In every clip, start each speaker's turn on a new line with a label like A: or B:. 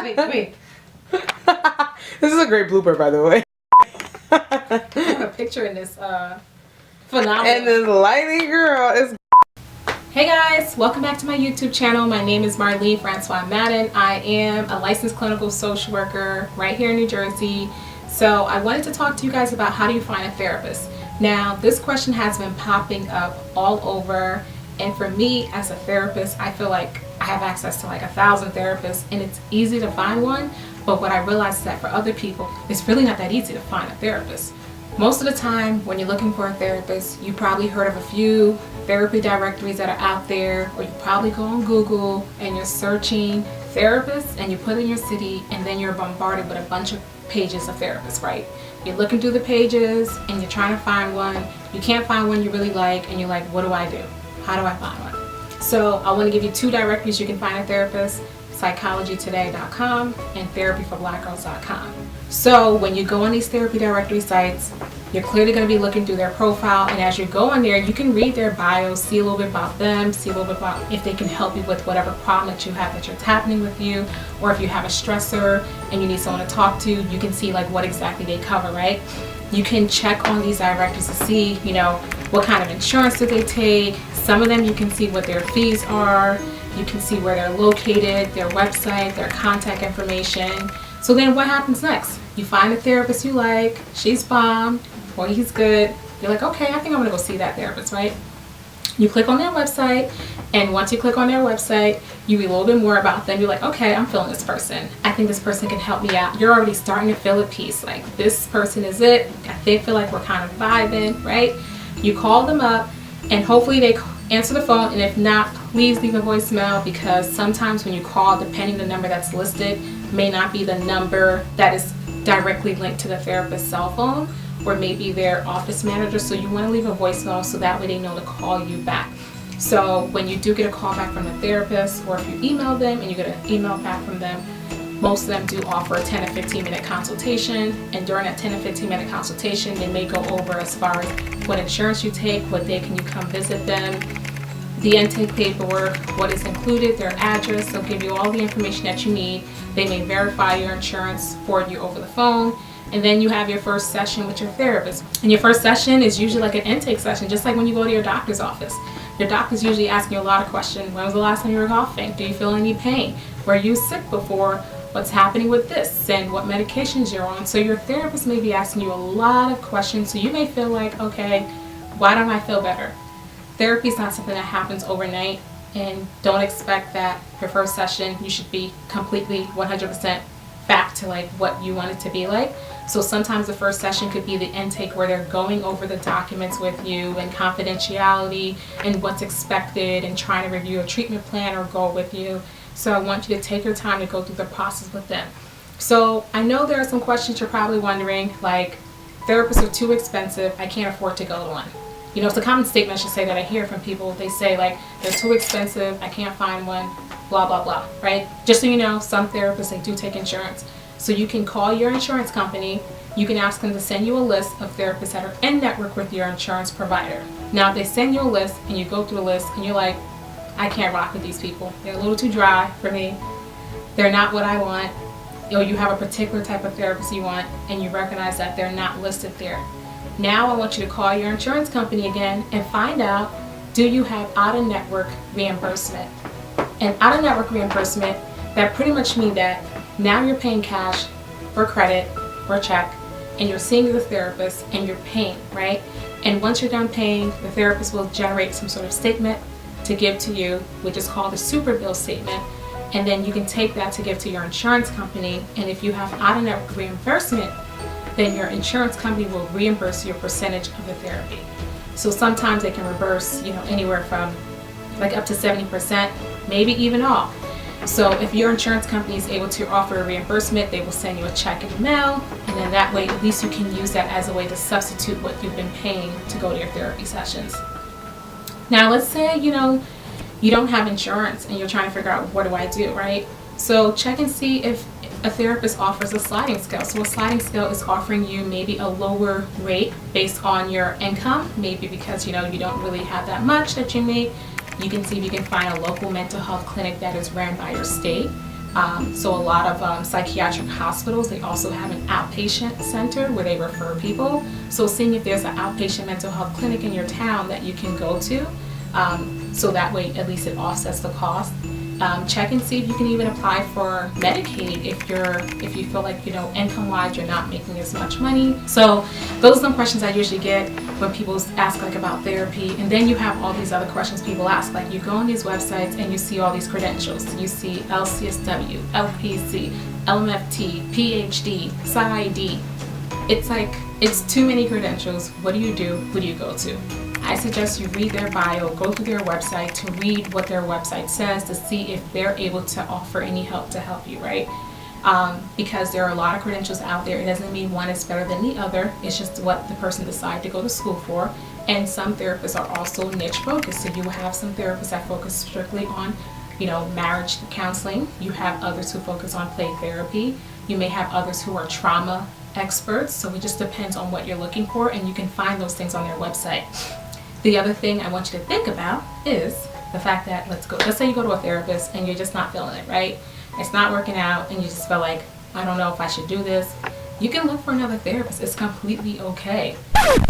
A: Wait.
B: This is a great blooper, by the way.
A: I have a picture in this phenomenal.
B: And this lighting girl is.
A: Hey guys, welcome back to my YouTube channel. My name is Marline Francois-Madden. I am a licensed clinical social worker right here in New Jersey. So I wanted to talk to you guys about how do you find a therapist. Now, this question has been popping up all over, and for me as a therapist, I feel like I have access to like 1,000 therapists and it's easy to find one, but what I realized is that for other people, it's really not that easy to find a therapist. Most of the time when you're looking for a therapist, you probably heard of a few therapy directories that are out there, or you probably go on Google and you're searching therapists and you put in your city, and then you're bombarded with a bunch of pages of therapists, right? You're looking through the pages and you're trying to find one. You can't find one you really like, and you're like, what do I do? How do I find one? So I want to give you two directories you can find a therapist: psychologytoday.com and therapyforblackgirls.com. So when you go on these therapy directory sites, you're clearly going to be looking through their profile, and as you go on there, you can read their bios, see a little bit about them, see a little bit about if they can help you with whatever problem that you have that's happening with you, or if you have a stressor and you need someone to talk to, you can see like what exactly they cover, right? You can check on these directories to see, what kind of insurance do they take. Some of them you can see what their fees are. You can see where they're located, their website, their contact information. So then what happens next? You find a therapist you like, she's bomb, or he's good. You're like, okay, I think I'm gonna go see that therapist, right? You click on their website, and once you click on their website, you read a little bit more about them. You're like, okay, I'm feeling this person. I think this person can help me out. You're already starting to feel at peace. Like, this person is it. They feel like we're kind of vibing, right? You call them up, and hopefully they answer the phone, and if not, please leave a voicemail, because sometimes when you call, depending the number that's listed may not be the number that is directly linked to the therapist's cell phone, or maybe their office manager. So you want to leave a voicemail so that way they know to call you back. So when you do get a call back from the therapist, or if you email them and you get an email back from them, most of them do offer a 10 to 15 minute consultation, and during that 10 to 15 minute consultation, they may go over as far as what insurance you take, what day can you come visit them, the intake paperwork, what is included, their address. They'll give you all the information that you need. They may verify your insurance for you over the phone, and then you have your first session with your therapist. And your first session is usually like an intake session, just like when you go to your doctor's office. Your doctor's usually asking you a lot of questions. When was the last time you were golfing? Do you feel any pain? Were you sick before? What's happening with this? And what medications you're on? So your therapist may be asking you a lot of questions, so you may feel like, okay, why don't I feel better? Therapy is not something that happens overnight, and don't expect that your first session you should be completely 100% back to like what you want it to be like. So sometimes the first session could be the intake, where they're going over the documents with you and confidentiality and what's expected, and trying to review a treatment plan or goal with you. So I want you to take your time to go through the process with them. So I know there are some questions you're probably wondering, like, therapists are too expensive, I can't afford to go to one. It's a common statement, I should say, that I hear from people. They say, like, they're too expensive, I can't find one, blah, blah, blah, right? Just so you know, some therapists, they do take insurance. So you can call your insurance company. You can ask them to send you a list of therapists that are in network with your insurance provider. Now, if they send you a list and you go through the list and you're like, I can't rock with these people. They're a little too dry for me. They're not what I want. Or you have a particular type of therapist you want, and you recognize that they're not listed there. Now I want you to call your insurance company again and find out, do you have out-of-network reimbursement? And out-of-network reimbursement, that pretty much means that now you're paying cash or credit or check, and you're seeing the therapist and you're paying, right? And once you're done paying, the therapist will generate some sort of statement to give to you, which is called a super bill statement, and then you can take that to give to your insurance company. And if you have out-of-network reimbursement, then your insurance company will reimburse you a percentage of the therapy. So sometimes they can reimburse, anywhere from like up to 70%, maybe even all. So if your insurance company is able to offer a reimbursement, they will send you a check in the mail, and then that way at least you can use that as a way to substitute what you've been paying to go to your therapy sessions. Now let's say you don't have insurance and you're trying to figure out, what do I do, right? So check and see if a therapist offers a sliding scale. So a sliding scale is offering you maybe a lower rate based on your income, maybe because you don't really have that much that you make. You can see if you can find a local mental health clinic that is ran by your state. So a lot of psychiatric hospitals, they also have an outpatient center where they refer people. So seeing if there's an outpatient mental health clinic in your town that you can go to, so that way at least it offsets the cost. Check and see if you can even apply for Medicaid if you feel like, you know, income-wise you're not making as much money. So those are some questions I usually get when people ask like about therapy. And then you have all these other questions people ask, like you go on these websites and you see all these credentials. You see Lcsw, LPC, LMFT, PhD, PsyD. It's like, it's too many credentials. What do? Who do you go to? I suggest you read their bio, go through their website to read what their website says to see if they're able to offer any help to help you, right? Because there are a lot of credentials out there. It doesn't mean one is better than the other. It's just what the person decided to go to school for. And some therapists are also niche focused. So you have some therapists that focus strictly on, you know, marriage counseling. You have others who focus on play therapy. You may have others who are trauma experts. So it just depends on what you're looking for, and you can find those things on their website. The other thing I want you to think about is the fact that, let's say you go to a therapist and you're just not feeling it, right? It's not working out and you just feel like, I don't know if I should do this. You can look for another therapist. It's completely okay.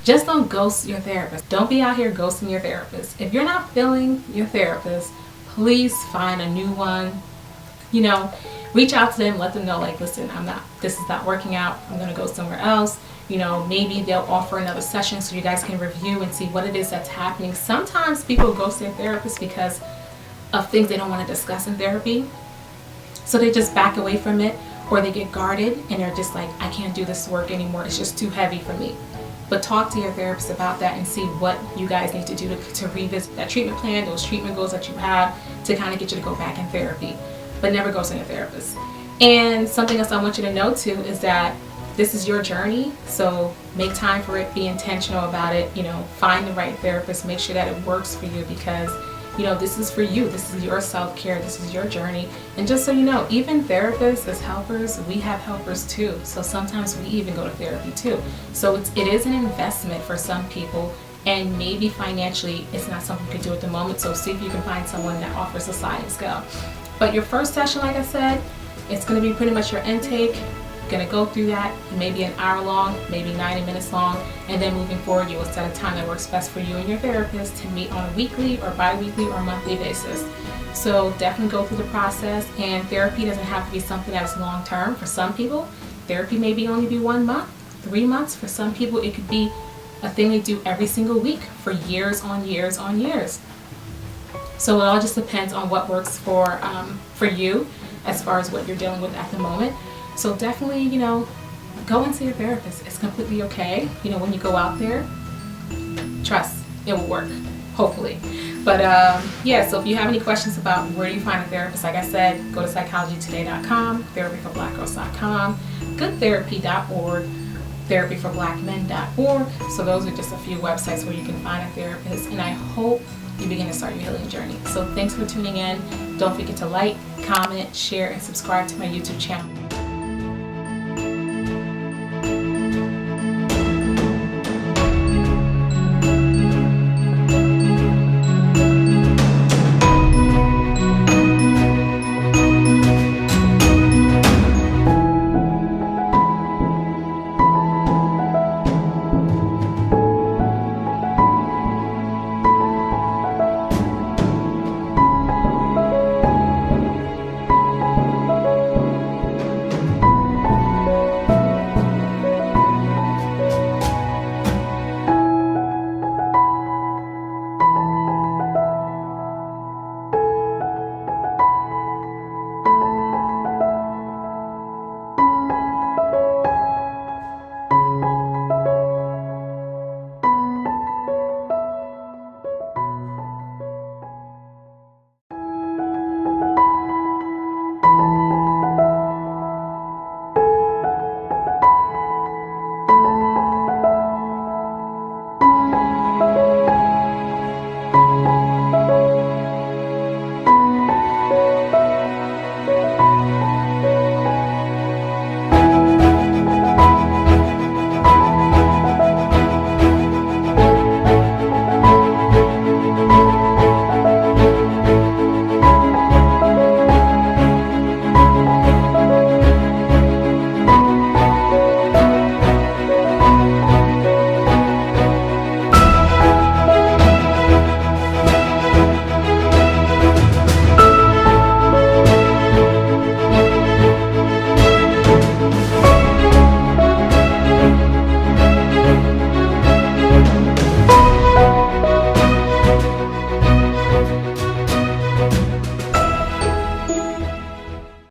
A: Just don't ghost your therapist. Don't be out here ghosting your therapist. If you're not feeling your therapist, please find a new one. You know, reach out to them, let them know, like, listen, this is not working out. I'm going to go somewhere else. You know, maybe they'll offer another session so you guys can review and see what it is that's happening. Sometimes people ghost their therapist because of things they don't want to discuss in therapy. So they just back away from it, or they get guarded and they're just like, I can't do this work anymore. It's just too heavy for me. But talk to your therapist about that and see what you guys need to do to revisit that treatment plan, those treatment goals that you have to kind of get you to go back in therapy. But never ghost your therapist. And something else I want you to know too is that this is your journey, so make time for it, be intentional about it, you know, find the right therapist, make sure that it works for you, because, you know, this is for you, this is your self-care, this is your journey. And just so you know, even therapists as helpers, we have helpers too, so sometimes we even go to therapy too. So it is an investment for some people, and maybe financially it's not something you can do at the moment, so see if you can find someone that offers a sliding scale. But your first session, like I said, it's going to be pretty much your intake. Going to go through that, maybe an hour long, maybe 90 minutes long, and then moving forward you will set a time that works best for you and your therapist to meet on a weekly or bi-weekly or monthly basis. So definitely go through the process, and therapy doesn't have to be something that is long term. For some people, therapy maybe only be 1 month, 3 months. For some people it could be a thing they do every single week for years on years on years. So it all just depends on what works for you as far as what you're dealing with at the moment. So definitely, you know, go and see a therapist. It's completely okay. You know, when you go out there, trust, it will work, hopefully. But yeah, so if you have any questions about where do you find a therapist, like I said, go to psychologytoday.com, therapyforblackgirls.com, goodtherapy.org, therapyforblackmen.org. So those are just a few websites where you can find a therapist, and I hope you begin to start your healing journey. So thanks for tuning in. Don't forget to like, comment, share, and subscribe to my YouTube channel.